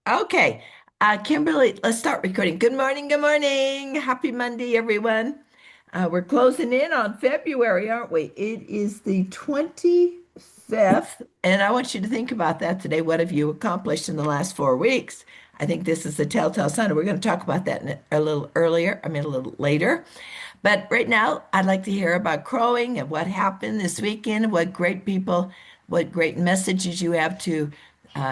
Okay. Kimberly, let's start recording. Good morning. Good morning. Happy Monday, everyone. We're closing in on February, aren't we? It is the 25th, and I want you to think about that today. What have you accomplished in the last 4 weeks? I think this is the telltale sign. We're going to talk about that a little earlier, a little later. But right now, I'd like to hear about crowing and what happened this weekend, what great people, what great messages you have to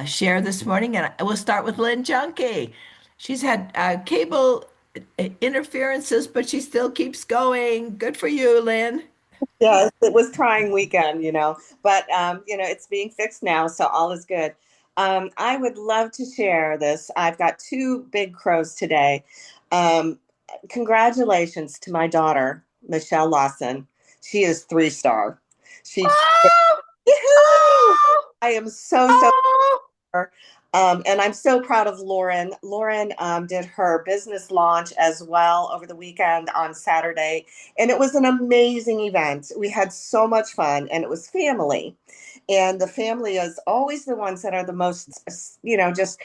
share this morning. And we'll start with Lynn Junkie. She's had cable interferences, but she still keeps going. Good for you, Lynn. Yes, it was trying weekend, but it's being fixed now, so all is good. I would love to share this. I've got two big crows today. Um, Congratulations to my daughter, Michelle Lawson. She is 3 star. She, Oh, Yahoo! oh, I am so oh. and I'm so proud of Lauren. Lauren did her business launch as well over the weekend on Saturday, and it was an amazing event. We had so much fun, and it was family. And the family is always the ones that are the most, just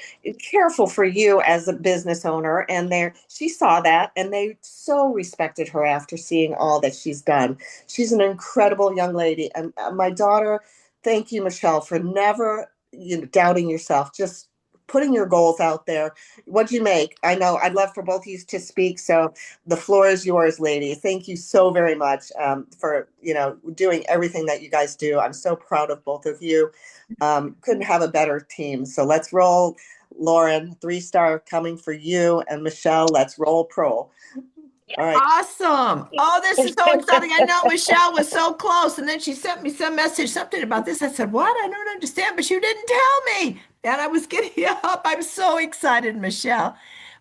careful for you as a business owner. And she saw that, and they so respected her after seeing all that she's done. She's an incredible young lady, and my daughter. Thank you, Michelle, for never doubting yourself, just putting your goals out there. What'd you make? I know I'd love for both of you to speak. So the floor is yours, lady. Thank you so very much for doing everything that you guys do. I'm so proud of both of you. Couldn't have a better team. So let's roll, Lauren. 3 star coming for you, and Michelle. Let's roll pro. All right. Awesome. Oh, this is so exciting. I know Michelle was so close. And then she sent me some message, something about this. I said, what? I don't understand, but you didn't tell me. And I was getting up. I'm so excited, Michelle.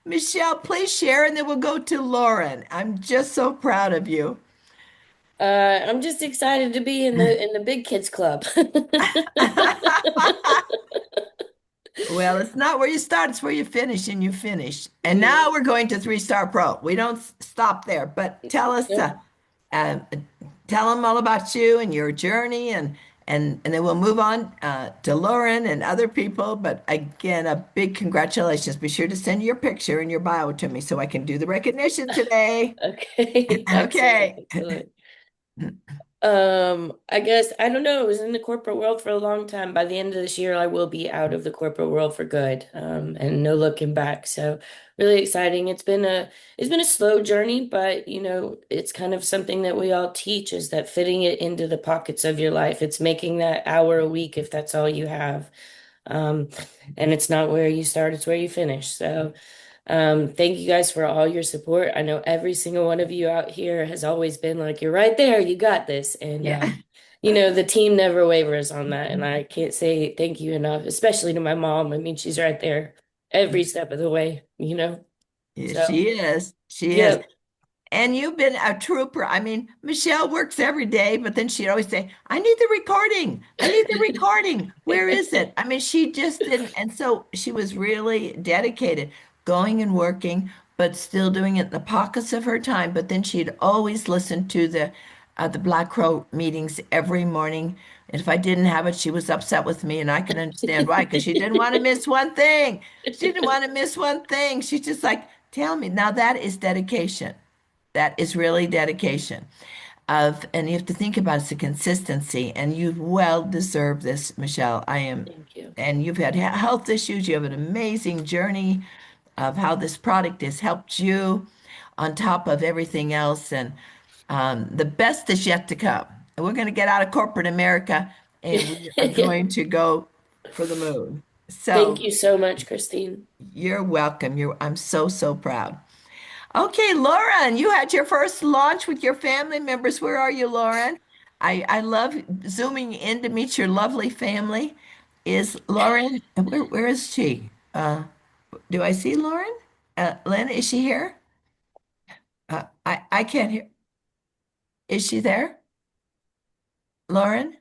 Michelle, please share, and then we'll go to Lauren. I'm just so proud of you. I'm just excited to be in the big kids club. Well, it's not where you start, it's where you finish, and you finish. And Yeah. now we're going to three-star pro. We don't stop there, but tell us, Yep. uh, tell them all about you and your journey, and then we'll move on to Lauren and other people. But again, a big congratulations. Be sure to send your picture and your bio to me so I can do the recognition today. Okay. Excellent. Okay. Excellent. I guess I don't know. I was in the corporate world for a long time. By the end of this year, I will be out of the corporate world for good. And no looking back. So really exciting. It's been a slow journey, but it's kind of something that we all teach is that fitting it into the pockets of your life. It's making that hour a week if that's all you have. Um, and it's not where you start, it's where you finish. So thank you guys for all your support. I know every single one of you out here has always been like, you're right there, you got this. And Yeah. the team never wavers on that. And I can't say thank you enough, especially to my mom. I mean, she's right there every step of the way. Yeah, So, she is. She is. yeah. And you've been a trooper. I mean, Michelle works every day, but then she'd always say, I need the recording. I need the recording. Where is it? I mean, she just didn't. And so she was really dedicated, going and working, but still doing it in the pockets of her time. But then she'd always listen to the Black Crow meetings every morning. And if I didn't have it, she was upset with me, and I can understand why, because she didn't want to miss one thing. She didn't want to miss one thing. She's just like, tell me. Now that is dedication. That is really dedication and you have to think about it's the consistency, and you well deserve this, Michelle. Thank you. And you've had health issues. You have an amazing journey of how this product has helped you on top of everything else. And the best is yet to come. And we're going to get out of corporate America and we are going to go for the moon. Thank So you so much, Christine. you're welcome. I'm so, so proud. Okay, Lauren, you had your first launch with your family members. Where are you, Lauren? I love zooming in to meet your lovely family. Is Lauren, where is she? Do I see Lauren? Lynn, is she here? I can't hear. Is she there? Lauren?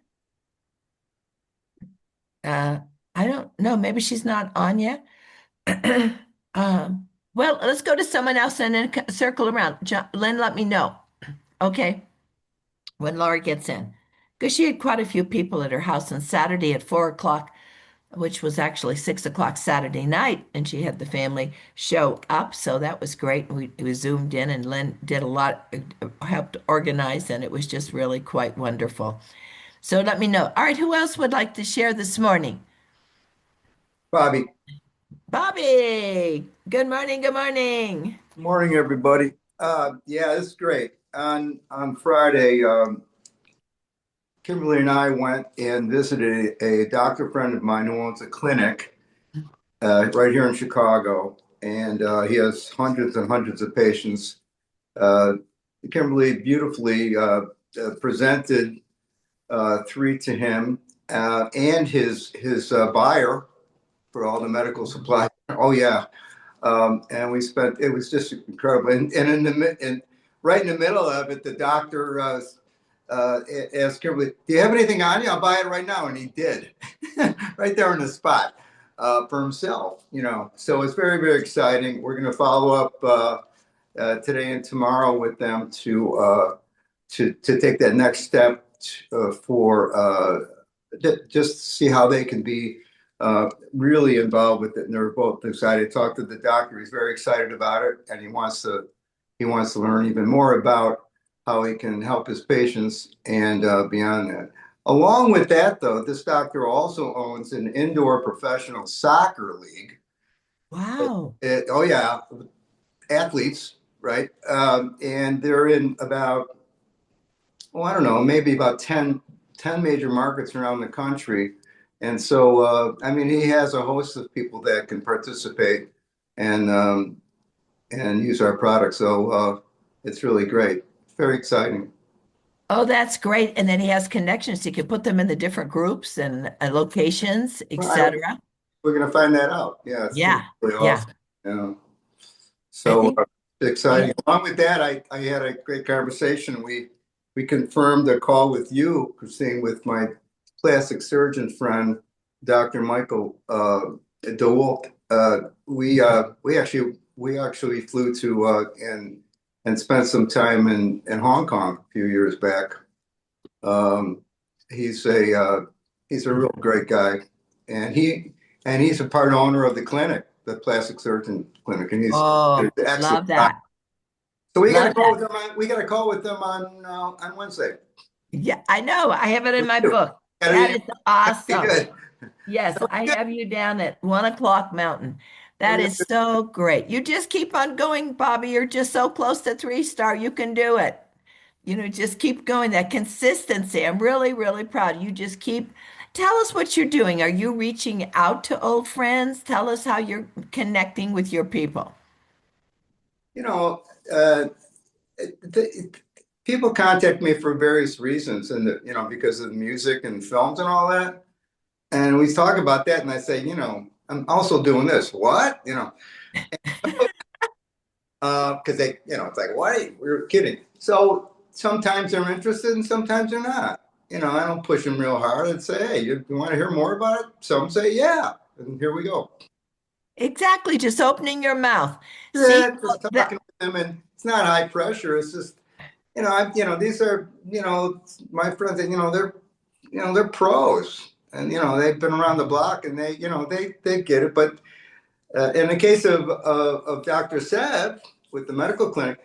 Uh, I don't know. Maybe she's not on yet. Well, let's go to someone else and then circle around. Lynn, let me know. Okay. When Laura gets in, because she had quite a few people at her house on Saturday at 4 o'clock. which was actually 6 o'clock Saturday night, and she had the family show up. So that was great. We zoomed in, and Lynn did a lot, helped organize, and it was just really quite wonderful. So let me know. All right, who else would like to share this morning? Bobby, Bobby, good morning. Good morning. morning everybody. Yeah, this is great. On Friday, Kimberly and I went and visited a doctor friend of mine who owns a clinic right here in Chicago, and he has hundreds and hundreds of patients. Uh, Kimberly beautifully presented three to him and his buyer for all the medical supply. Oh yeah. And we spent, it was just incredible. And right in the middle of it, the doctor asked Kimberly, "Do you have anything on you? I'll buy it right now." And he did, right there on the spot for himself, you know. So it's very, very exciting. We're going to follow up today and tomorrow with them to take that next step for just see how they can be really involved with it. And they're both excited. Talked to the doctor; he's very excited about it, and he wants to learn even more about how he can help his patients and beyond that. Along with that, though, this doctor also owns an indoor professional soccer league. Wow. Oh yeah, athletes, right? And they're in about, well, I don't know, maybe about ten major markets around the country. And so, I mean, he has a host of people that can participate and use our product. So it's really great. Very exciting. Oh, that's great. And then he has connections. He can put them in the different groups and locations, Well, I don't, etc. we're going to find that out. Yeah, it's going to Yeah. be really Yeah. awesome. Yeah. I So think, yeah. exciting. Along with that, I had a great conversation. We confirmed a call with you, Christine, with my plastic surgeon friend, Dr. Michael DeWolf. We actually flew to and spent some time in Hong Kong a few years back. Um, he's a real great guy, and he's a part owner of the clinic, the plastic surgeon clinic, and he's an Oh, excellent love guy. that. So we got to Love call that. with them we got a call with them on Wednesday. Yeah, I know. I have it in We my do. book. That Gotta is be awesome. good. Yes, I have you down at 1 o'clock Mountain. That is so great. You just keep on going, Bobby. You're just so close to 3 star. You can do it. Just keep going. That consistency. I'm really, really proud. You just keep, tell us what you're doing. Are you reaching out to old friends? Tell us how you're connecting with your people. You know, uh, people contact me for various reasons, and because of music and films and all that. And we talk about that, and I say, I'm also doing this. What? Because it's like, why? We were kidding. So sometimes they're interested, and sometimes they're not. I don't push them real hard and say, hey, you want to hear more about it? Some say, yeah, and here we go. Exactly. Just opening your mouth. See Yeah, just talking that. with them, and it's not high pressure. It's just, these are, my friends, and they're pros, and they've been around the block, and they get it. But in the case of Dr. Seb with the medical clinic,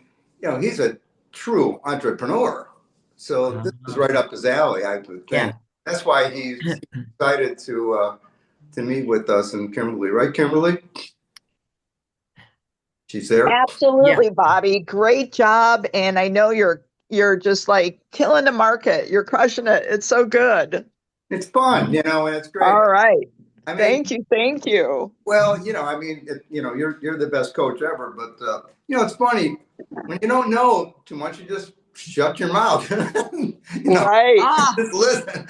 he's a true entrepreneur. So this is right up his alley, I would think. Yeah. That's why he's excited to meet with us and Kimberly, right, Kimberly? She's there. Yeah. Absolutely, Bobby. Great job. And I know you're just like killing the market. You're crushing it. It's so good. It's fun, and it's great. All right. I mean, Thank you. Thank you. well, I mean, you're the best coach ever, but it's funny when you don't know too much, you just shut your mouth. Right. Ah, Just listen.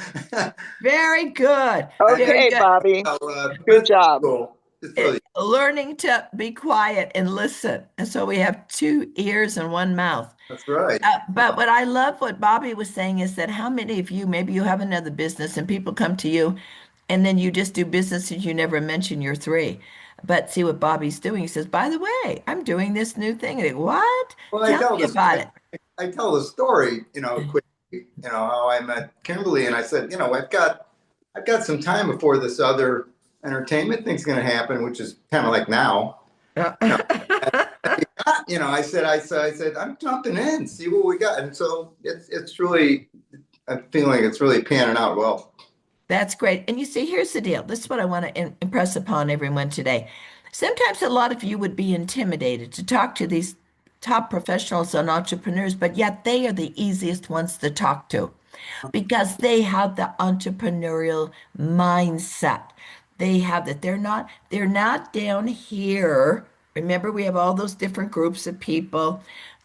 very good. Very Okay, good. Bobby. Good That's job. cool. It's really Learning to be quiet and listen. And so we have two ears and one mouth. that's right. But what I love what Bobby was saying is that how many of you, maybe you have another business and people come to you and then you just do business and you never mention your three. But see what Bobby's doing. He says, by the way, I'm doing this new thing. And they go, what? Well, Tell me about it. I tell the story, quickly, how I met Kimberly, and I said, I've got some time before this other entertainment thing's going to happen, which is kind of like now. You know, I said, I'm jumping in, see what we got. And so it's really, I'm feeling it's really panning out well. That's great. And you see, here's the deal. This is what I want to impress upon everyone today. Sometimes a lot of you would be intimidated to talk to these top professionals and entrepreneurs, but yet they are the easiest ones to talk to because they have the entrepreneurial mindset. They have that. They're not down here. Remember, we have all those different groups of people,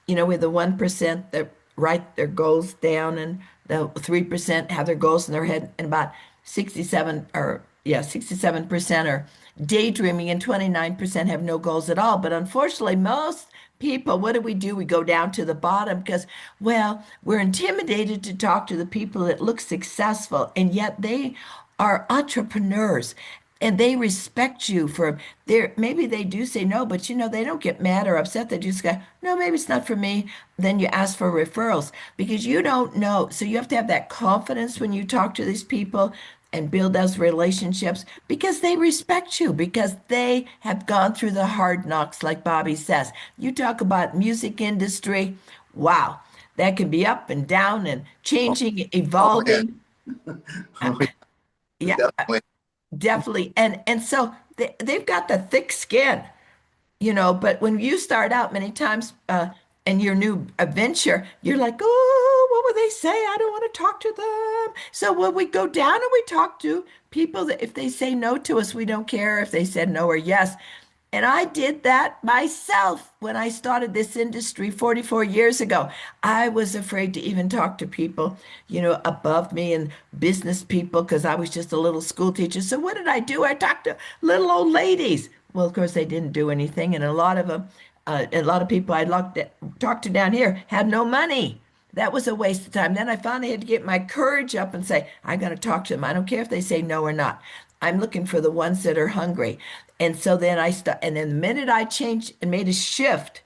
with the 1% that write their goals down and the 3% have their goals in their head, and about 67% are daydreaming, and 29% have no goals at all. But unfortunately, most people, what do? We go down to the bottom because, well, we're intimidated to talk to the people that look successful, and yet they are entrepreneurs and they respect you for their, maybe they do say no, but they don't get mad or upset. They just go, no, maybe it's not for me. Then you ask for referrals because you don't know. So you have to have that confidence when you talk to these people and build those relationships because they respect you, because they have gone through the hard knocks, like Bobby says. You talk about music industry, wow, that can be up and down and changing, Oh man, evolving. Uh, Yeah, definitely. definitely. And so they've got the thick skin, but when you start out many times in your new adventure, you're like, oh, what will they say? I don't want to talk to them. So when we go down and we talk to people that if they say no to us, we don't care if they said no or yes. And I did that myself when I started this industry 44 years ago. I was afraid to even talk to people, above me and business people because I was just a little school teacher. So what did I do? I talked to little old ladies. Well, of course, they didn't do anything, and a lot of them, a lot of people I talked to down here had no money. That was a waste of time. Then I finally had to get my courage up and say, I'm going to talk to them. I don't care if they say no or not. I'm looking for the ones that are hungry. And so then and then the minute I changed and made a shift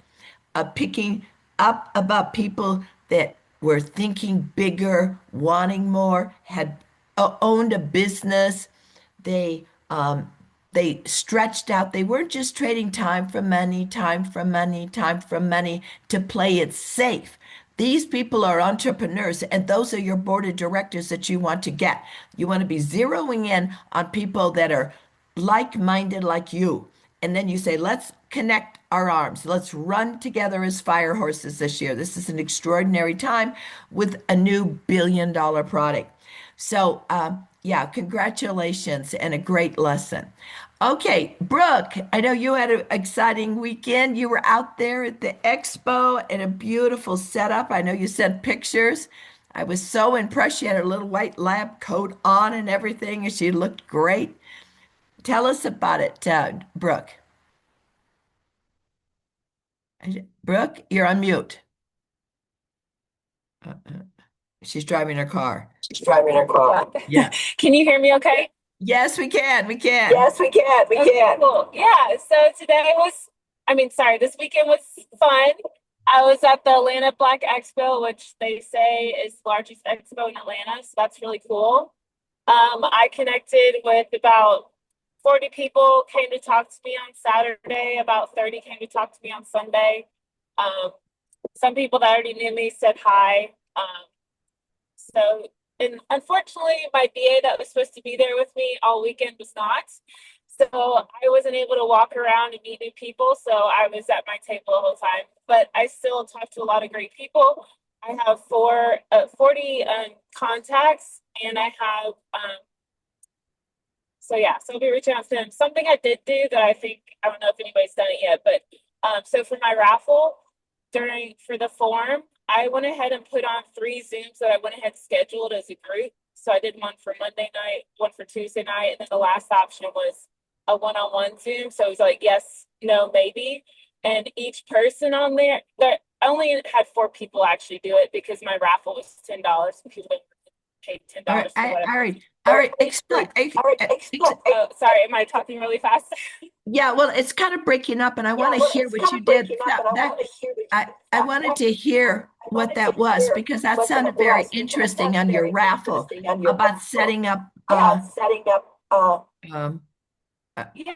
of picking up about people that were thinking bigger, wanting more, had owned a business, they they stretched out. They weren't just trading time for money, time for money, time for money to play it safe. These people are entrepreneurs, and those are your board of directors that you want to get. You want to be zeroing in on people that are like-minded like you. And then you say, let's connect our arms. Let's run together as fire horses this year. This is an extraordinary time with a new billion-dollar product. So, yeah, congratulations and a great lesson. Okay, Brooke, I know you had an exciting weekend. You were out there at the expo and a beautiful setup. I know you sent pictures. I was so impressed. She had her little white lab coat on and everything, and she looked great. Tell us about it, Brooke. Brooke, you're on mute. She's driving her car. She's driving her car. Yeah. Can you hear me okay? Yes, we can. We can. Yes, we can. We Okay, can. Cool. Yeah. So today was, sorry, this weekend was fun. I was at the Atlanta Black Expo, which they say is the largest expo in Atlanta. So that's really cool. I connected with about 40 people came to talk to me on Saturday. About 30 came to talk to me on Sunday. Um, some people that already knew me said hi. So, and unfortunately, my BA that was supposed to be there with me all weekend was not. So I wasn't able to walk around and meet new people. So I was at my table the whole time. But I still talked to a lot of great people. I have 40 contacts, and I have so yeah, so I'll be reaching out to them. Something I did do that I don't know if anybody's done it yet, but so for my raffle for the form, I went ahead and put on 3 Zooms that I went ahead and scheduled as a group. So I did one for Monday night, one for Tuesday night, and then the last option was a one-on-one Zoom. So it was like yes, no, maybe. And each person on there, I only had 4 people actually do it because my raffle was $10. And people paid All right, $10 for whatever. all right. Explain. Oh, sorry, am I talking really fast? Yeah, well, it's kind of breaking up, and I want to hear what you did. I wanted to hear what that was because that sounded very interesting on your raffle about setting up. Yeah, setting up. Um, uh, Yeah, so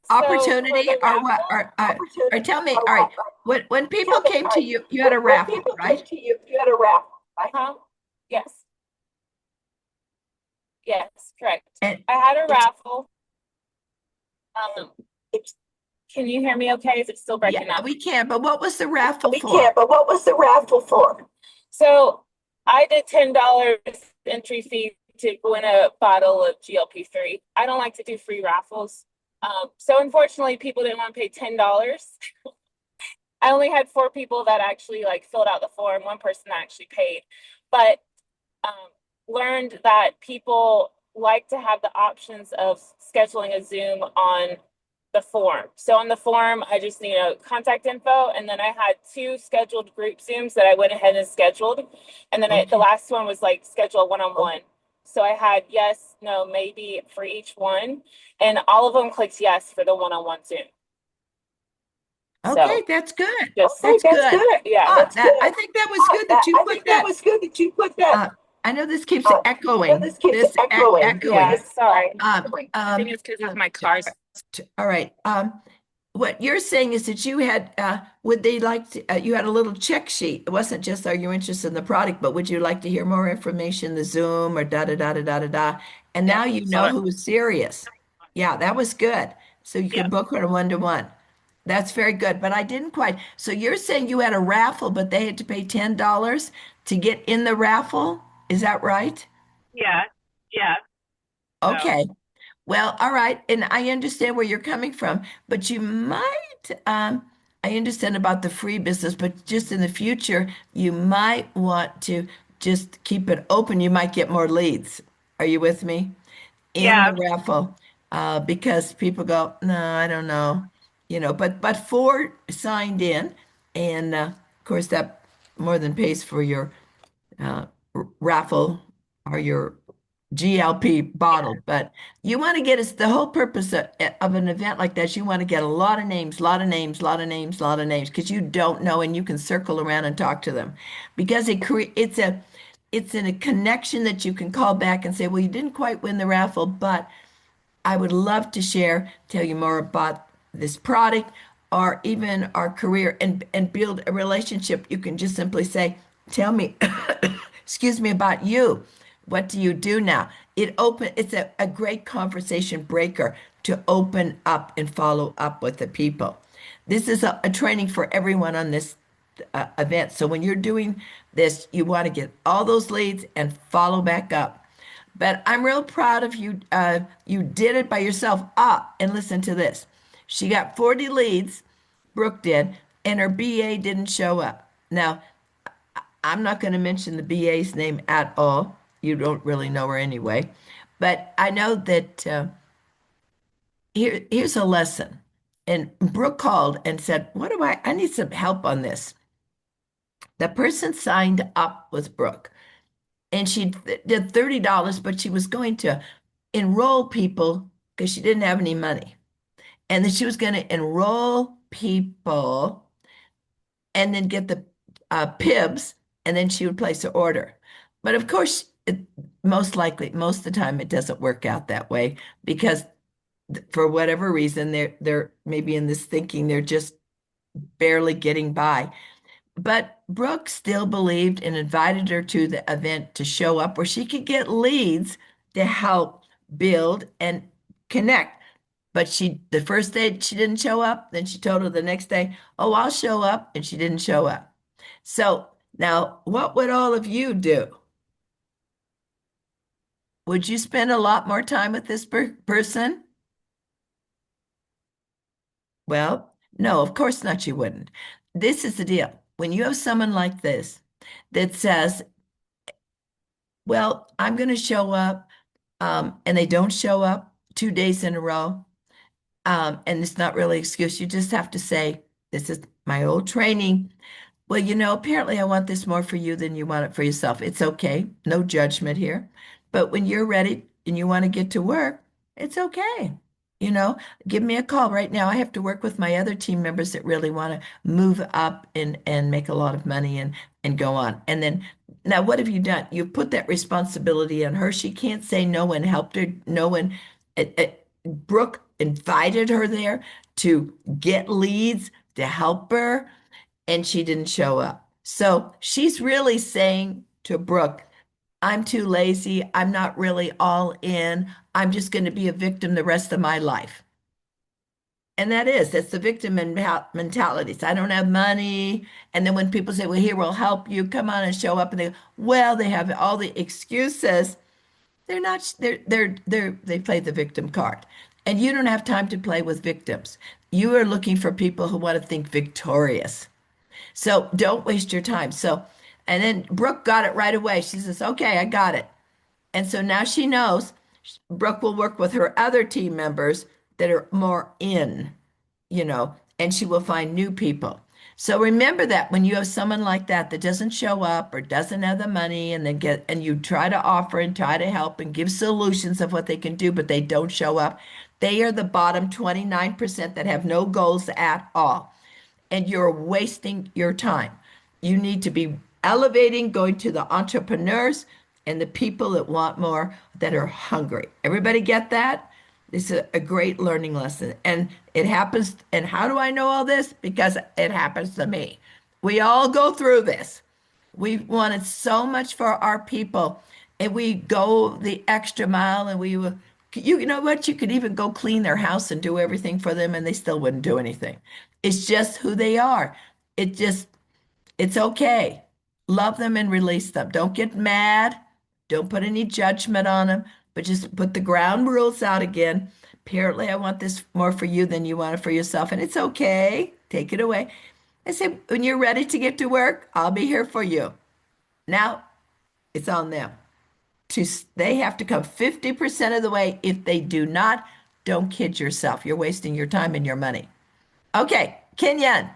for opportunity the or what? raffle, Or tell me, all right, when people came to you, you had a raffle, right? huh? Yes, yes, correct. And I had a raffle. Um, can you hear me okay? Is it still yeah, breaking up? we can, but what was the raffle for? So I did $10 entry fee to win a bottle of GLP-3. I don't like to do free raffles. So unfortunately, people didn't want to pay $10. I only had four people that actually like filled out the form, one person that actually paid, but um, learned that people like to have the options of scheduling a Zoom on the form. So on the form, I just need a contact info, and then I had two scheduled group Zooms that I went ahead and scheduled, and then the Okay. last one was like schedule a one-on-one. So I had yes, no, maybe for each one, and all of them clicked yes for the one-on-one Zoom. Okay, So that's good. just That's good. yeah, Ah, that I think that was good that you put that. Uh, I know this keeps echoing. This yeah. echoing. Sorry. Um, I think um, it's because of my cars. all right. What you're saying is that you had, would they like to, you had a little check sheet. It wasn't just, are you interested in the product, but would you like to hear more information, the Zoom or da da da da da da da? And Yeah. now you So know who was serious. Yeah, that was good. So you yeah. can book her a one-to-one. That's very good. But I didn't quite. So you're saying you had a raffle, but they had to pay $10 to get in the raffle? Is that right? Yeah. Yeah. So Okay. Well, all right, and I understand where you're coming from, but you might, I understand about the free business, but just in the future, you might want to just keep it open. You might get more leads. Are you with me? In yeah. the raffle, because people go, no, I don't know, but four signed in, and of course that more than pays for your uh, raffle or your GLP bottle, but you want to get us the whole purpose of an event like that. You want to get a lot of names, lot of names, lot of names, lot of names, because you don't know and you can circle around and talk to them because it's in a connection that you can call back and say, well, you didn't quite win the raffle, but I would love to share, tell you more about this product or even our career and build a relationship. You can just simply say, tell me, excuse me, about you. What do you do now? It's a great conversation breaker to open up and follow up with the people. This is a training for everyone on this event. So when you're doing this, you want to get all those leads and follow back up. But I'm real proud of you. You did it by yourself. Ah, and listen to this. She got 40 leads, Brooke did, and her BA didn't show up. Now, I'm not going to mention the BA's name at all. You don't really know her anyway. But I know that here's a lesson. And Brooke called and said, what do I need some help on this. The person signed up with Brooke and she did $30, but she was going to enroll people because she didn't have any money. And then she was going to enroll people and then get the PIBs, and then she would place an order. But of course, most likely, most of the time, it doesn't work out that way because for whatever reason, they're maybe in this thinking they're just barely getting by. But Brooke still believed and invited her to the event to show up where she could get leads to help build and connect. But the first day she didn't show up, then she told her the next day, "Oh, I'll show up," and she didn't show up. So now, what would all of you do? Would you spend a lot more time with this person? Well, no, of course not, you wouldn't. This is the deal. When you have someone like this that says, well, I'm going to show up, and they don't show up 2 days in a row, and it's not really an excuse. You just have to say, this is my old training. Well, apparently I want this more for you than you want it for yourself. It's okay. No judgment here. But when you're ready and you want to get to work, it's okay. You know, Give me a call right now. I have to work with my other team members that really want to move up and make a lot of money and go on. And then now what have you done? You've put that responsibility on her. She can't say no one helped her. No one, Brooke invited her there to get leads to help her, and she didn't show up. So she's really saying to Brooke, I'm too lazy. I'm not really all in. I'm just going to be a victim the rest of my life. And that's the victim mentality. So I don't have money. And then when people say, well, here, we'll help you, come on and show up. And they go, well, they have all the excuses. They're not, they play the victim card. And you don't have time to play with victims. You are looking for people who want to think victorious. So don't waste your time. So, and then Brooke got it right away. She says, okay, I got it. And so now she knows Brooke will work with her other team members that are more in, and she will find new people. So remember that when you have someone like that that doesn't show up or doesn't have the money and then and you try to offer and try to help and give solutions of what they can do, but they don't show up, they are the bottom 29% that have no goals at all. And you're wasting your time. You need to be elevating, going to the entrepreneurs and the people that want more, that are hungry. Everybody get that? This is a great learning lesson. And it happens. And how do I know all this? Because it happens to me. We all go through this. We wanted so much for our people, and we go the extra mile, and you know what? You could even go clean their house and do everything for them, and they still wouldn't do anything. It's just who they are. It just, it's okay. Love them and release them. Don't get mad. Don't put any judgment on them, but just put the ground rules out again. Apparently, I want this more for you than you want it for yourself, and it's okay. Take it away. I say, when you're ready to get to work, I'll be here for you. Now it's on them. They have to come 50% of the way. If they do not, don't kid yourself. You're wasting your time and your money. Okay, Kenyan,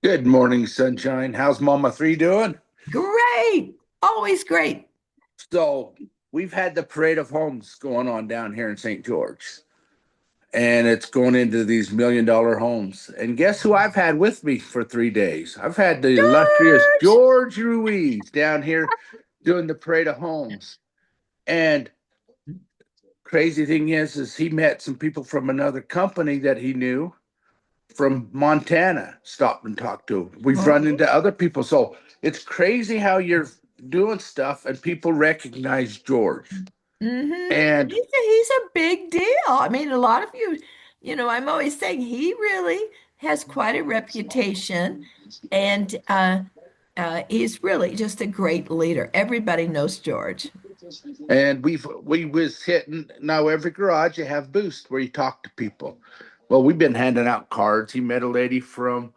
Good morning, sunshine. How's Mama Three doing? great. Always great. So we've had the parade of homes going on down here in St. George, and it's going into these $1 million homes. And guess who I've had with me for 3 days? I've had the illustrious George. George Ruiz down here doing the parade of homes. And crazy thing is he met some people from another company that he knew from Montana, stopped and talked to. We've run into other people. So it's crazy how you're doing stuff and people recognize George. Mm-hmm. And He's a big deal. I mean, a lot of you, I'm always saying he really has quite a reputation, and he's really just a great leader. Everybody knows George. we was hitting now every garage you have booths where you talk to people. Well, we've been handing out cards. He met a lady from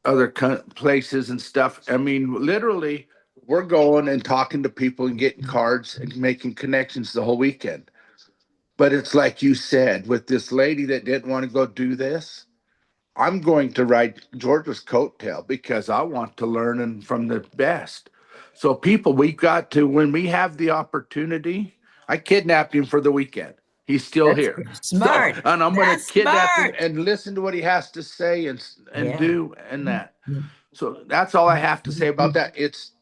other places and stuff. I mean, literally, we're going and talking to people and getting cards and making connections the whole weekend. But it's like you said, with this lady that didn't want to go do this, I'm going to ride Georgia's coattail because I want to learn and from the best. So, people, we got to, when we have the opportunity, I kidnapped him for the weekend. He's still That's here. So, smart. and I'm going to That's kidnap him smart. and listen to what he has to say and Yeah. do and that. So that's all I have to say about that. It's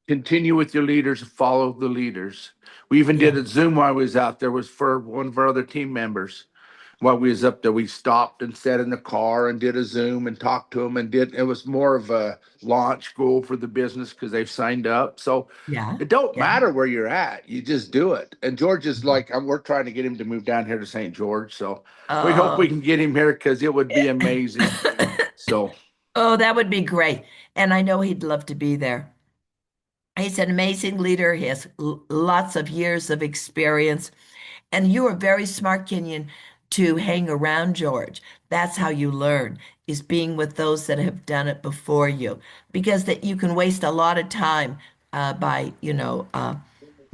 continue with your leaders, follow the leaders. We even Yeah. did a Zoom while I was out there, was for one of our other team members. While we was up there, we stopped and sat in the car and did a Zoom and talked to them and did, it was more of a launch goal for the business because they've signed up. So Yeah. it don't Yeah. matter where you're at, you just do it. And George is like, we're trying to get him to move down here to St. George. So we hope we Oh. can get him here because it would be amazing. So Oh, that would be great. And I know he'd love to be there. He's an amazing leader. He has lots of years of experience. And you are very smart, Kenyon, to hang around George. That's how you learn, is being with those that have done it before you. Because that you can waste a lot of time by,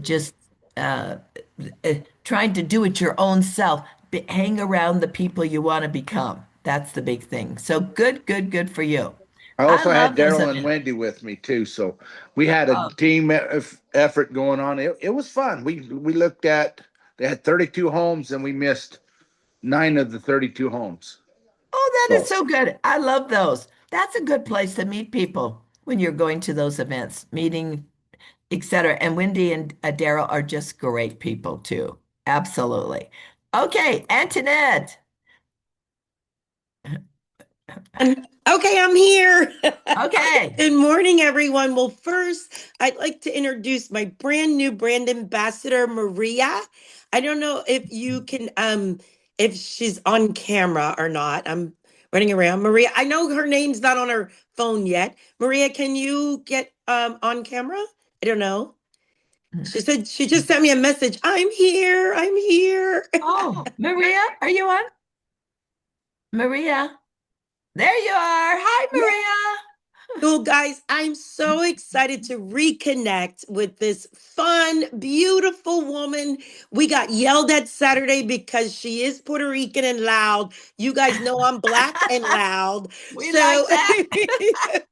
just uh, trying to do it your own self. Hang around the people you want to become. That's the big thing. So good, good, good for you. I I also had love those Daryl and events. Wendy with me too, so we had a Oh, team effort going on. It was fun. We looked at, they had 32 homes and we missed 9 of the 32 homes. oh, that is So so good. I love those. That's a good place to meet people when you're going to those events, meeting, etc. And Wendy and Daryl are just great people too. Absolutely. Okay, Antoinette. Okay, I'm here. Okay. Good morning, everyone. Well, first, I'd like to introduce my brand new brand ambassador, Maria. I don't know if you can, if she's on camera or not. I'm running around. Maria, I know her name's not on her phone yet. Maria, can you get on camera? I don't know. She said she just sent me a message. I'm here. I'm here. Oh, Maria, are you on? Maria, there you are. Hi, Maria. So, guys, I'm so excited to reconnect with this fun, beautiful woman. We got yelled at Saturday because she is Puerto Rican and loud. You guys know I'm black and loud. We So, like that.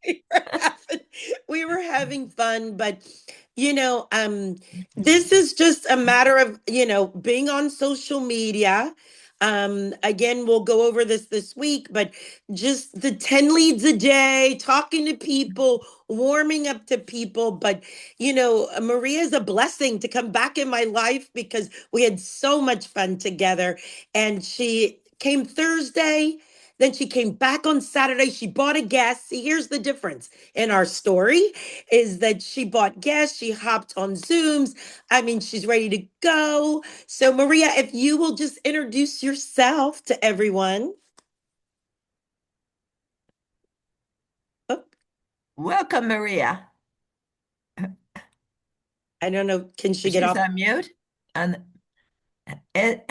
we were having fun, but this is just a matter of, being on social media. Again, we'll go over this week, but just the 10 leads a day, talking to people, warming up to people. But, Maria is a blessing to come back in my life because we had so much fun together. And she came Thursday, then she came back on Saturday. She bought a gas. See, here's the difference in our story is that she bought gas, she hopped on Zooms. I mean, she's ready to go. So, Maria, if you will just introduce yourself to everyone. Oh, Welcome, Maria. I don't know. Can she get She's off? on mute. And it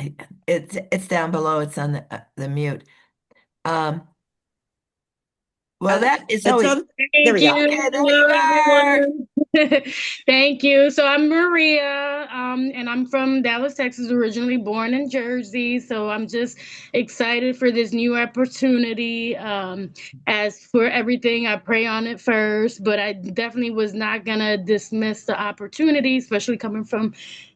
it's down below. It's on the mute. Um, well, Oh, that is it's always on. There Thank we go. you. okay. There you Hello, are. everyone. Thank you. So I'm Maria, and I'm from Dallas, Texas, originally born in Jersey. So I'm just excited for this new opportunity. As for everything, I pray on it first, but I definitely was not gonna dismiss the opportunity, especially coming from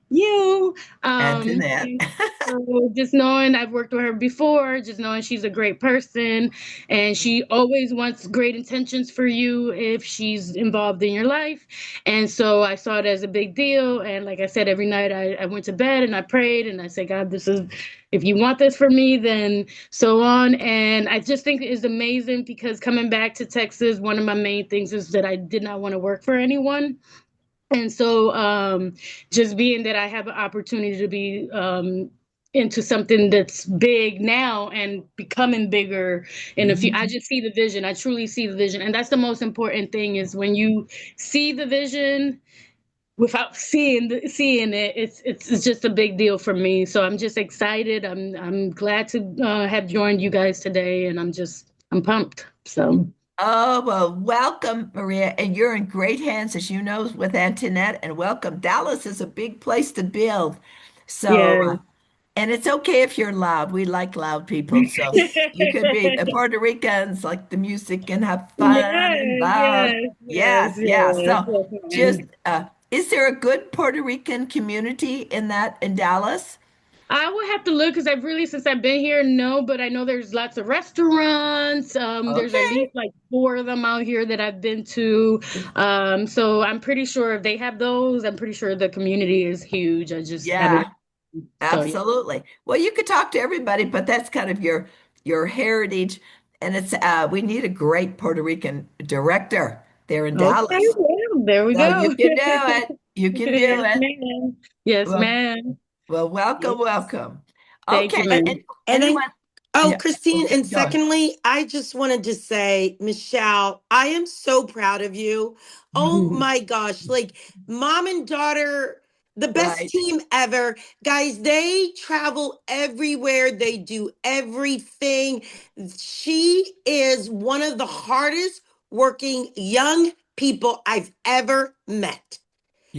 you. Antoinette. And so just knowing I've worked with her before, just knowing she's a great person and she always wants great intentions for you if she's involved in your life. And so I saw it as a big deal. And like I said, every night I went to bed and I prayed and I said, God, this is, if you want this for me, then so on. And I just think it is amazing because coming back to Texas, one of my main things is that I did not want to work for anyone. And so just being that I have an opportunity to be into something that's big now and becoming bigger in a few, I just see the vision. I truly see the vision. And that's the most important thing is when you see the vision without seeing it, it's just a big deal for me. So I'm just excited. I'm glad to have joined you guys today and I'm pumped. So Oh, well, welcome, Maria. And you're in great hands, as you know, with Antoinette. And welcome. Dallas is a big place to build. So, yeah. and it's okay if you're loud. We like loud people. So you could be Puerto Ricans, like the music and have fun and Yes, loud. yes, yes, Yes, yeah. yes. So just, Okay. is there a good Puerto Rican community in Dallas? I would have to look because I've really, since I've been here, no, but I know there's lots of restaurants. There's at Okay. least like four of them out here that I've been to. So I'm pretty sure if they have those, I'm pretty sure the community is huge. I just haven't. Yeah. So yeah. Absolutely. Well, you could talk to everybody, but that's kind of your heritage. And it's we need a great Puerto Rican director there in Okay, Dallas. well, there we So you go. can do it. You can do Yes, it. ma'am. Yes, Well, ma'am. well, Yes. welcome, welcome. Thank Okay. you, ma'am. And then, Anyone? oh, Yeah. Christine, Okay, and go on. secondly, I just wanted to say, Michelle, I am so proud of you. Oh my gosh, like mom and daughter, the best Right. team ever. Guys, they travel everywhere, they do everything. She is one of the hardest working young people I've ever met.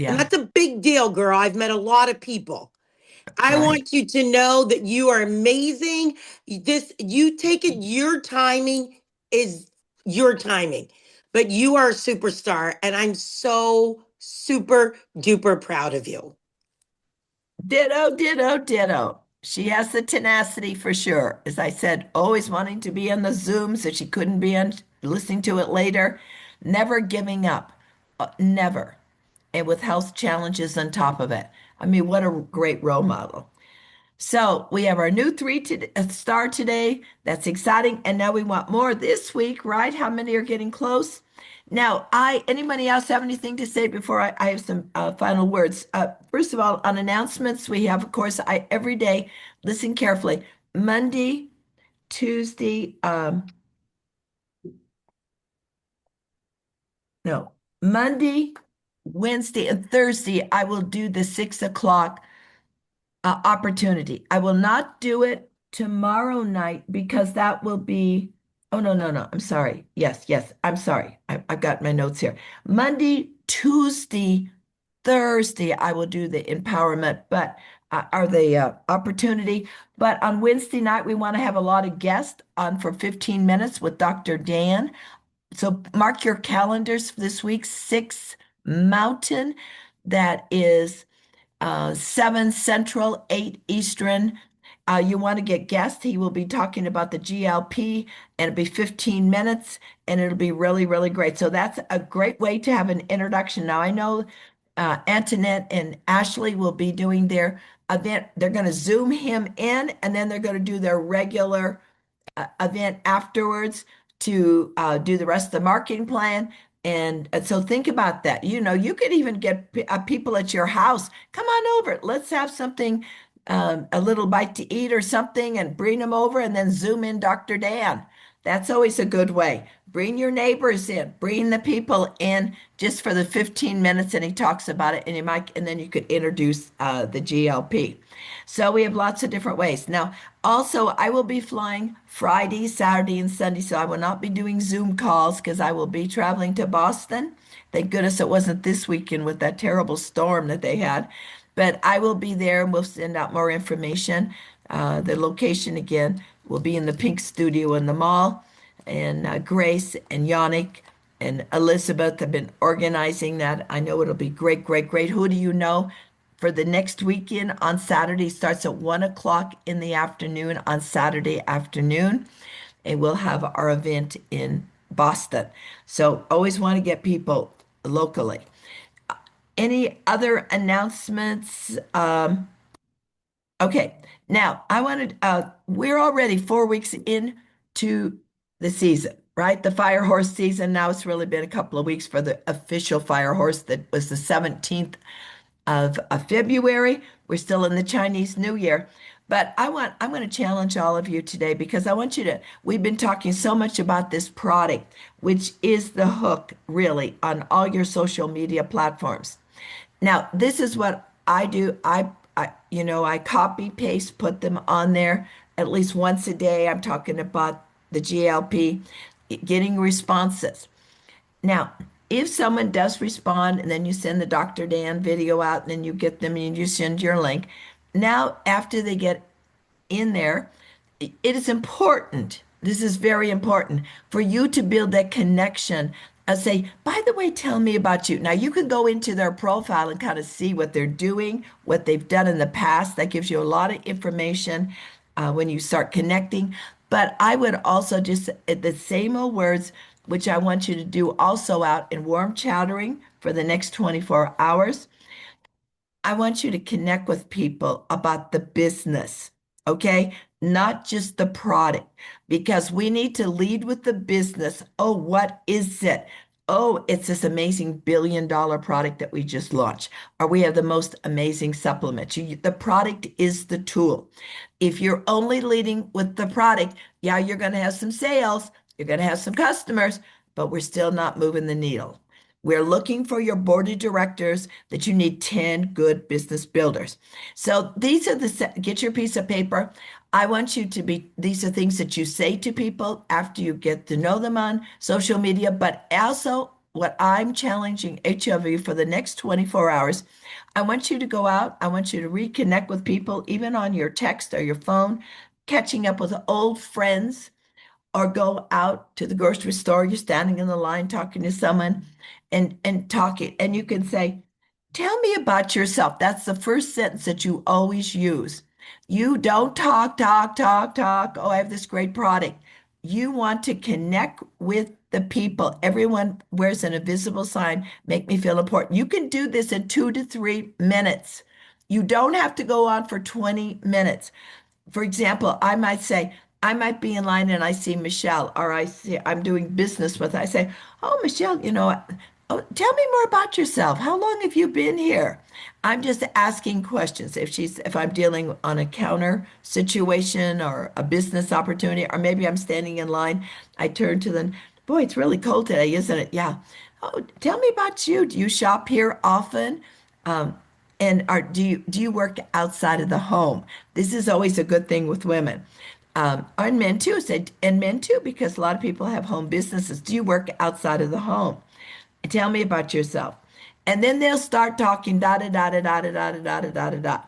And Yeah. that's a big deal, girl. I've met a lot of people. I Right. want you to know that you are amazing. This, you take it, your timing is your timing, but you are a superstar. And I'm so super duper proud of you. Ditto, ditto, ditto. She has the tenacity for sure. As I said, always wanting to be on the Zoom so she couldn't be on listening to it later. Never giving up. Never. And with health challenges on top of it. I mean, what a great role model. So we have our new star today. That's exciting. And now we want more this week, right? How many are getting close? Now, anybody else have anything to say before I have some final words? First of all, on announcements, we have, of course, every day, listen carefully. Monday, Tuesday, no, Monday, Wednesday, and Thursday, I will do the 6 o'clock opportunity. I will not do it tomorrow night because that will be, oh, no, no, no. I'm sorry. Yes, yes. I'm sorry. I've got my notes here. Monday, Tuesday, Thursday, I will do the empowerment, but or the opportunity. But on Wednesday night, we want to have a lot of guests on for 15 minutes with Dr. Dan. So mark your calendars for this week, 6 Mountain. That is 7 Central, 8 Eastern. You want to get guests. He will be talking about the GLP and it'll be 15 minutes and it'll be really, really great. So that's a great way to have an introduction. Now, I know Antoinette and Ashley will be doing their event. They're going to Zoom him in and then they're going to do their regular event afterwards to do the rest of the marketing plan. And so think about that. You know, you could even get people at your house. Come on over. Let's have something, a little bite to eat or something, and bring them over and then Zoom in Dr. Dan. That's always a good way. Bring your neighbors in, bring the people in just for the 15 minutes, and he talks about it, and and then you could introduce the GLP. So we have lots of different ways. Now, also, I will be flying Friday, Saturday, and Sunday, so I will not be doing Zoom calls because I will be traveling to Boston. Thank goodness it wasn't this weekend with that terrible storm that they had. But I will be there and we'll send out more information. The location again will be in the Pink Studio in the mall. And Grace and Yannick and Elizabeth have been organizing that. I know it'll be great, great, great. Who do you know? For the next weekend on Saturday, starts at 1 o'clock in the afternoon on Saturday afternoon. And we'll have our event in Boston. So always want to get people locally. Any other announcements? Okay, now I wanted, we're already 4 weeks into the season, right? The fire horse season. Now it's really been a couple of weeks for the official fire horse that was the 17th of February. We're still in the Chinese New Year. But I'm going to challenge all of you today because I want you to, we've been talking so much about this product, which is the hook really on all your social media platforms. Now, this is what I do. I copy paste, put them on there at least once a day. I'm talking about the GLP, getting responses. Now, if someone does respond and then you send the Dr. Dan video out and then you get them and you send your link, now after they get in there, it is important. This is very important for you to build that connection. Say, by the way, tell me about you. Now, you can go into their profile and kind of see what they're doing, what they've done in the past. That gives you a lot of information when you start connecting. But I would also just, the same old words, which I want you to do also out in warm chattering for the next 24 hours. I want you to connect with people about the business, okay? Not just the product, because we need to lead with the business. Oh, what is it? Oh, it's this amazing billion-dollar product that we just launched, or we have the most amazing supplement. The product is the tool. If you're only leading with the product, yeah, you're going to have some sales, you're going to have some customers, but we're still not moving the needle. We're looking for your board of directors that you need 10 good business builders. So these are get your piece of paper. I want you to be, these are things that you say to people after you get to know them on social media, but also what I'm challenging each of you for the next 24 hours. I want you to go out. I want you to reconnect with people, even on your text or your phone, catching up with old friends, or go out to the grocery store. You're standing in the line talking to someone and talking, and you can say, tell me about yourself. That's the first sentence that you always use. You don't talk, talk, talk, talk. Oh, I have this great product. You want to connect with the people. Everyone wears an invisible sign, make me feel important. You can do this in 2 to 3 minutes. You don't have to go on for 20 minutes. For example, I might say, I might be in line and I see Michelle, or I see I'm doing business with. I say, "Oh, Michelle, oh, tell me more about yourself. How long have you been here?" I'm just asking questions. If I'm dealing on a counter situation or a business opportunity, or maybe I'm standing in line, I turn to them. Boy, it's really cold today, isn't it? Yeah. Oh, tell me about you. Do you shop here often? Um, and do you work outside of the home? This is always a good thing with women. And men too, and men too, because a lot of people have home businesses. Do you work outside of the home? Tell me about yourself. And then they'll start talking da da da da da da da da da da da da.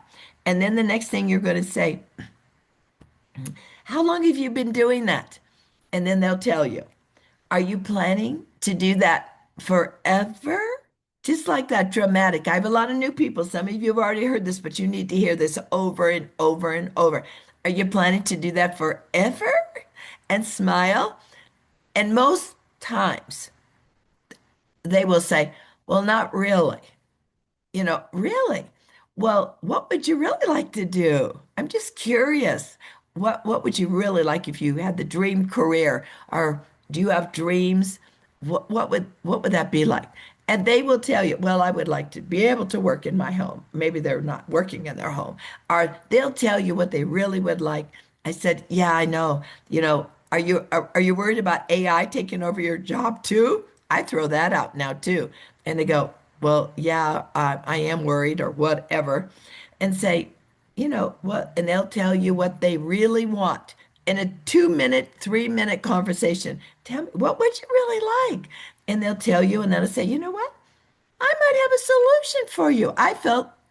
And then the next thing you're going to say, how long have you been doing that? And then they'll tell you. Are you planning to do that forever? Just like that, dramatic. I have a lot of new people. Some of you have already heard this, but you need to hear this over and over and over. Are you planning to do that forever? And smile. And most times they will say, well, not really. Really? Well, what would you really like to do? I'm just curious. What would you really like if you had the dream career? Or do you have dreams? What would that be like? And they will tell you, well, I would like to be able to work in my home. Maybe they're not working in their home. Or they'll tell you what they really would like. I said, yeah, I know. Are you worried about AI taking over your job too? I throw that out now too. And they go, well, yeah, I am worried or whatever, and say, what? And they'll tell you what they really want in a 2 minute, 3 minute conversation. Tell me, what would you really like? And they'll tell you, and then I'll say, you know what? I might have a solution for you.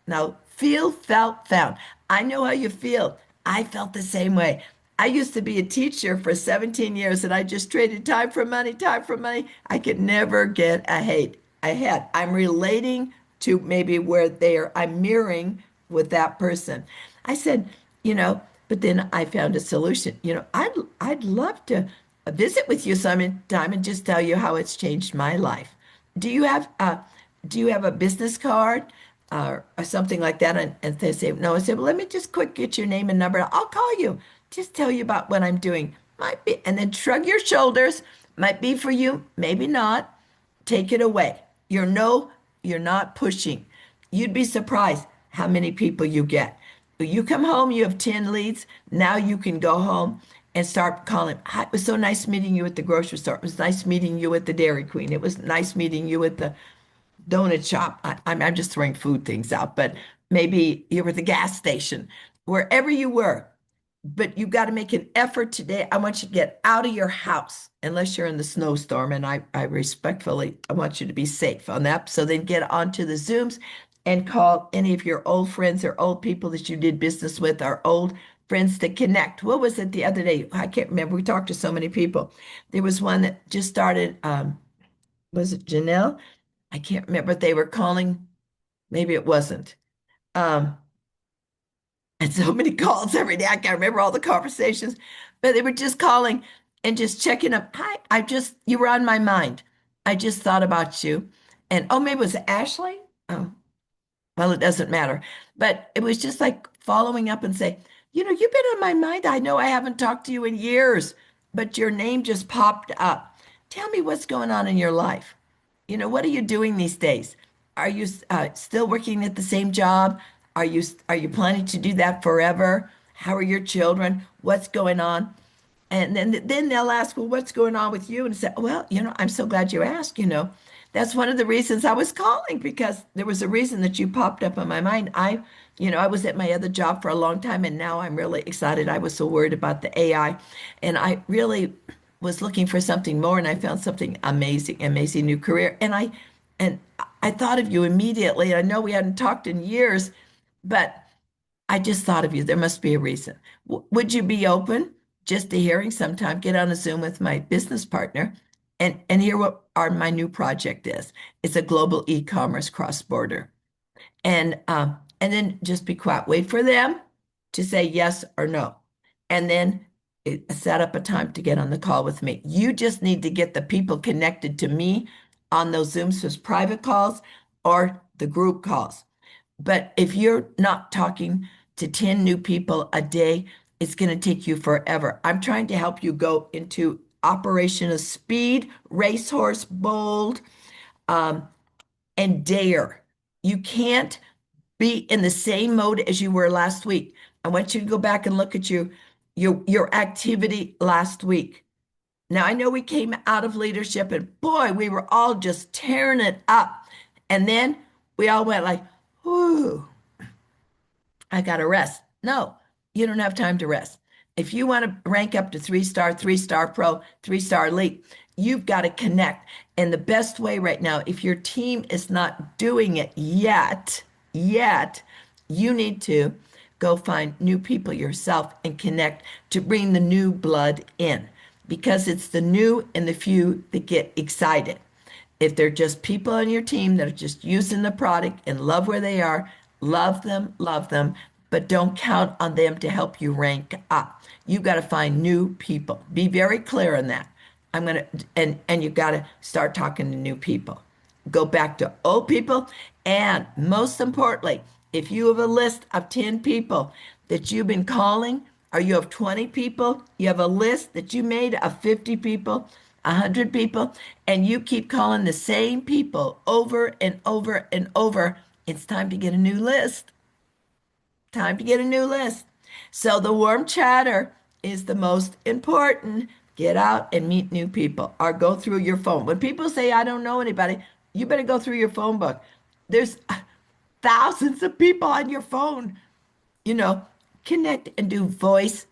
Now feel, felt, found. I know how you feel. I felt the same way. I used to be a teacher for 17 years and I just traded time for money, time for money. I could never get ahead. I'm relating to maybe where they are, I'm mirroring with that person. I said, but then I found a solution. I'd love to visit with you sometime and just tell you how it's changed my life. Do you have a business card or something like that? And they say, no. I said, well, let me just quick get your name and number. I'll call you. Just tell you about what I'm doing. Might be, and then shrug your shoulders. Might be for you, maybe not. Take it away. You're not pushing. You'd be surprised how many people you get. You come home, you have 10 leads. Now you can go home and start calling. Hi, it was so nice meeting you at the grocery store. It was nice meeting you at the Dairy Queen. It was nice meeting you at the donut shop. I'm just throwing food things out, but maybe you were at the gas station, wherever you were. But you got to make an effort today. I want you to get out of your house, unless you're in the snowstorm. And I respectfully, I want you to be safe on that. So then get onto the Zooms and call any of your old friends or old people that you did business with or old friends to connect. What was it the other day? I can't remember. We talked to so many people. There was one that just started. Was it Janelle? I can't remember. They were calling. Maybe it wasn't. Um, and so many calls every day. I can't remember all the conversations, but they were just calling and just checking up. Hi, you were on my mind. I just thought about you. And oh, maybe it was Ashley. Oh, well, it doesn't matter. But it was just like following up and say, you've been on my mind. I know I haven't talked to you in years, but your name just popped up. Tell me what's going on in your life. What are you doing these days? Are you still working at the same job? Are you planning to do that forever? How are your children? What's going on? And then they'll ask, well, what's going on with you? And say, well, I'm so glad you asked. That's one of the reasons I was calling because there was a reason that you popped up on my mind. I was at my other job for a long time and now I'm really excited. I was so worried about the AI and I really was looking for something more and I found something amazing, amazing new career. And I thought of you immediately. I know we hadn't talked in years, but I just thought of you. There must be a reason. Would you be open just to hearing sometime? Get on a Zoom with my business partner and hear what my new project is. It's a global e-commerce cross-border. And then just be quiet. Wait for them to say yes or no. And then set up a time to get on the call with me. You just need to get the people connected to me on those Zooms, as private calls or the group calls. But if you're not talking to 10 new people a day, it's going to take you forever. I'm trying to help you go into operation of speed, racehorse, bold, and dare. You can't be in the same mode as you were last week. I want you to go back and look at your activity last week. Now, I know we came out of leadership and boy, we were all just tearing it up. And then we all went like, whoo, I got to rest. No, you don't have time to rest. If you want to rank up to three-star pro, three-star elite, you've got to connect. And the best way right now, if your team is not doing it yet, you need to go find new people yourself and connect to bring the new blood in because it's the new and the few that get excited. If they're just people on your team that are just using the product and love where they are, love them, but don't count on them to help you rank up. You've got to find new people. Be very clear on that. And you've got to start talking to new people. Go back to old people. And most importantly, if you have a list of 10 people that you've been calling, or you have 20 people, you have a list that you made of 50 people, 100 people, and you keep calling the same people over and over and over, it's time to get a new list. Time to get a new list. So the warm chatter is the most important. Get out and meet new people or go through your phone. When people say, I don't know anybody, you better go through your phone book. There's thousands of people on your phone. You know, connect and do voice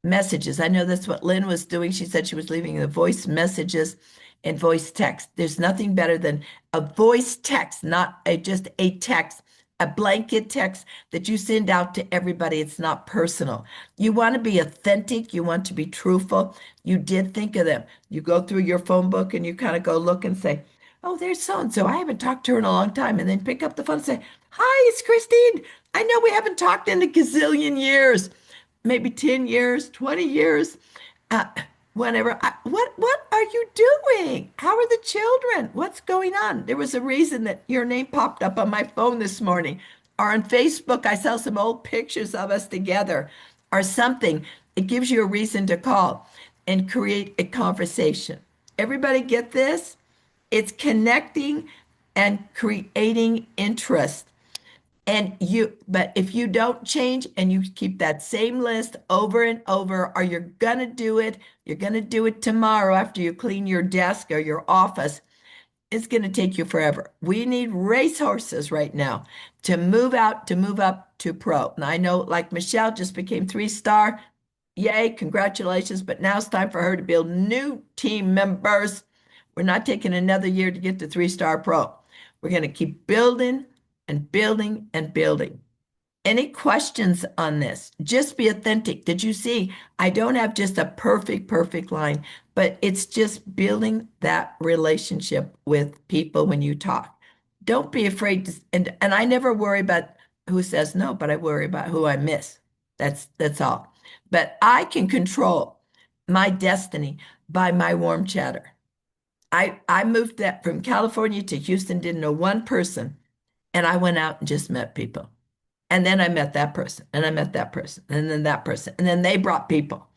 messages. I know that's what Lynn was doing. She said she was leaving the voice messages and voice text. There's nothing better than a voice text, not just a text, a blanket text that you send out to everybody. It's not personal. You want to be authentic. You want to be truthful. You did think of them. You go through your phone book and you kind of go look and say, oh, there's so and so. I haven't talked to her in a long time. And then pick up the phone and say, hi, it's Christine. I know we haven't talked in a gazillion years, maybe 10 years, 20 years, uh, whatever. What are you doing? How are the children? What's going on? There was a reason that your name popped up on my phone this morning. Or on Facebook, I saw some old pictures of us together or something. It gives you a reason to call and create a conversation. Everybody get this? It's connecting and creating interest. But if you don't change and you keep that same list over and over, or you're gonna do it tomorrow after you clean your desk or your office, it's gonna take you forever. We need racehorses right now to move out, to move up to pro. And I know like Michelle just became three-star. Yay, congratulations. But now it's time for her to build new team members. We're not taking another year to get to three-star pro. We're going to keep building and building and building. Any questions on this? Just be authentic. Did you see? I don't have just a perfect line, but it's just building that relationship with people when you talk. Don't be afraid to, and I never worry about who says no, but I worry about who I miss. That's all. But I can control my destiny by my warm chatter. I moved that from California to Houston, didn't know one person, and I went out and just met people. And then I met that person, and I met that person, and then that person, and then they brought people.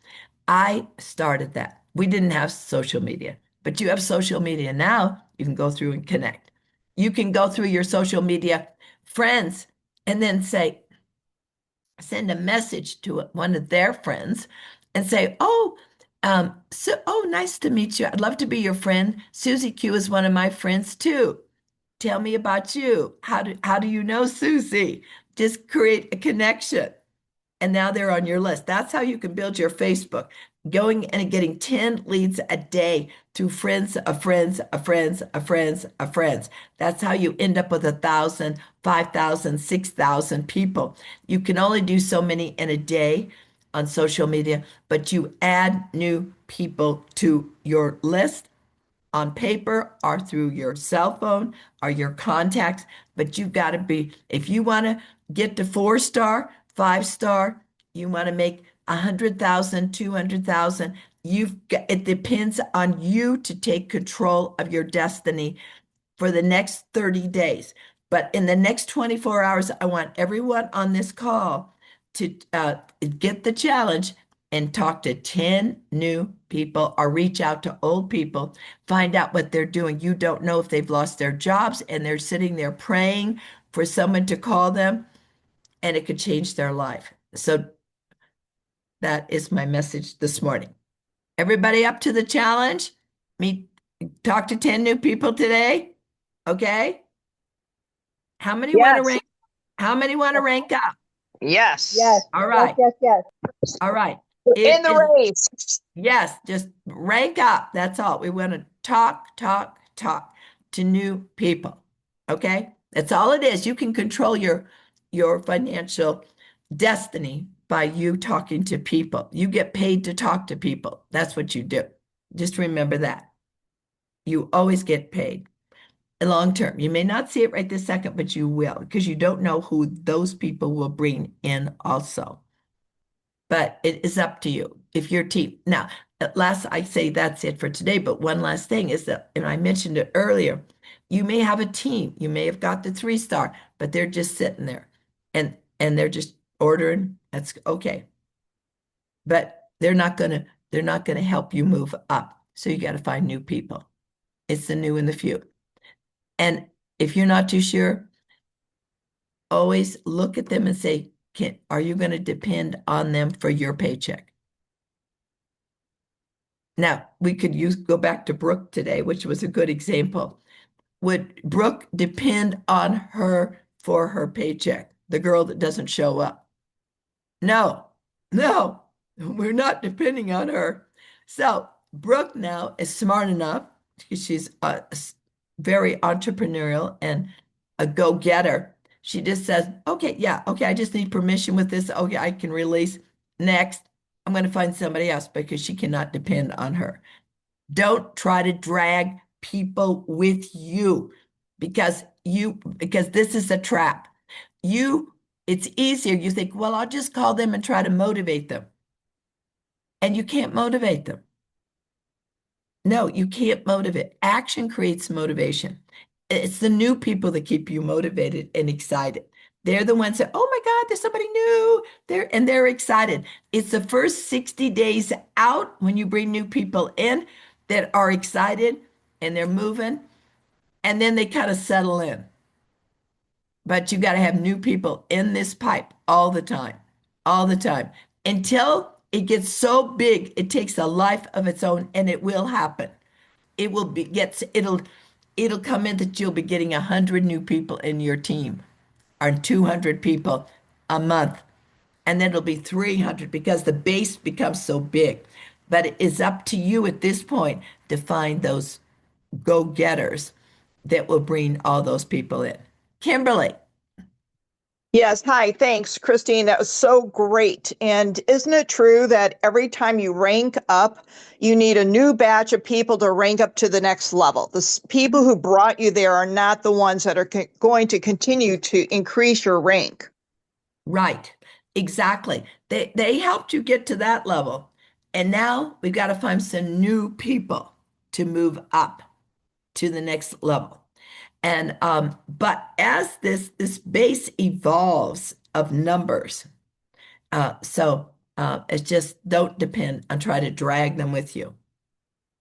I started that. We didn't have social media, but you have social media now. You can go through and connect. You can go through your social media friends and then send a message to one of their friends and say, nice to meet you. I'd love to be your friend. Susie Q is one of my friends too. Tell me about you. How do you know Susie? Just create a connection. And now they're on your list. That's how you can build your Facebook. Going and getting 10 leads a day through friends of friends of friends of friends of friends. That's how you end up with 1,000, 5,000, 6,000 people. You can only do so many in a day on social media, but you add new people to your list on paper or through your cell phone or your contacts. But you've got to be, if you want to get to 4-star, 5-star, you want to make 100,000, 200,000. It depends on you to take control of your destiny for the next 30 days. But in the next 24 hours, I want everyone on this call to get the challenge and talk to 10 new people or reach out to old people, find out what they're doing. You don't know if they've lost their jobs and they're sitting there praying for someone to call them, and it could change their life. So that is my message this morning. Everybody up to the challenge? Meet, talk to 10 new people today. Okay. How many want to Yes. rank? How many want to rank up? Yes. All right. Yes. All right. In It the is, race. yes, just rank up. That's all. We want to talk to new people. Okay? That's all it is. You can control your financial destiny by you talking to people. You get paid to talk to people. That's what you do. Just remember that. You always get paid long term. You may not see it right this second, but you will because you don't know who those people will bring in also. But it is up to you if your team. Now, at last I say that's it for today, but one last thing is that, and I mentioned it earlier, you may have a team. You may have got the 3-star, but they're just sitting there and they're just ordering. That's okay. But they're not gonna help you move up. So you got to find new people. It's the new and the few. And if you're not too sure, always look at them and say, are you going to depend on them for your paycheck? Now, we could go back to Brooke today, which was a good example. Would Brooke depend on her for her paycheck, the girl that doesn't show up? No, no, we're not depending on her. So Brooke now is smart enough because she's very entrepreneurial and a go-getter. She just says, okay, yeah, okay, I just need permission with this. Okay, I can release. Next, I'm going to find somebody else because she cannot depend on her. Don't try to drag people with you because this is a trap. It's easier. You think, well, I'll just call them and try to motivate them. And you can't motivate them. No, you can't motivate. Action creates motivation. It's the new people that keep you motivated and excited. They're the ones that, oh my God, there's somebody new. They're excited. It's the first 60 days out when you bring new people in that are excited and they're moving, and then they kind of settle in. But you got to have new people in this pipe all the time, until it gets so big, it takes a life of its own, and it will happen. It will be gets it'll come in that you'll be getting 100 new people in your team, or 200 people a month, and then it'll be 300 because the base becomes so big. But it is up to you at this point to find those go-getters that will bring all those people in. Kimberly. Yes. Hi. Thanks, Christine. That was so great. And isn't it true that every time you rank up, you need a new batch of people to rank up to the next level? The people who brought you there are not the ones that are going to continue to increase your rank. Right. Exactly. They helped you get to that level. And now we've got to find some new people to move up to the next level. And but as this base evolves of numbers, it's just don't depend on trying to drag them with you.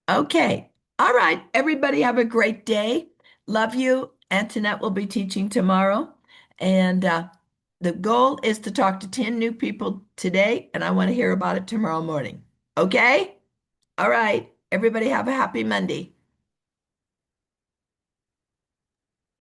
Okay. All right. Everybody have a great day. Love you. Antoinette will be teaching tomorrow. And the goal is to talk to 10 new people today, and I want to hear about it tomorrow morning. Okay? All right. Everybody have a happy Monday.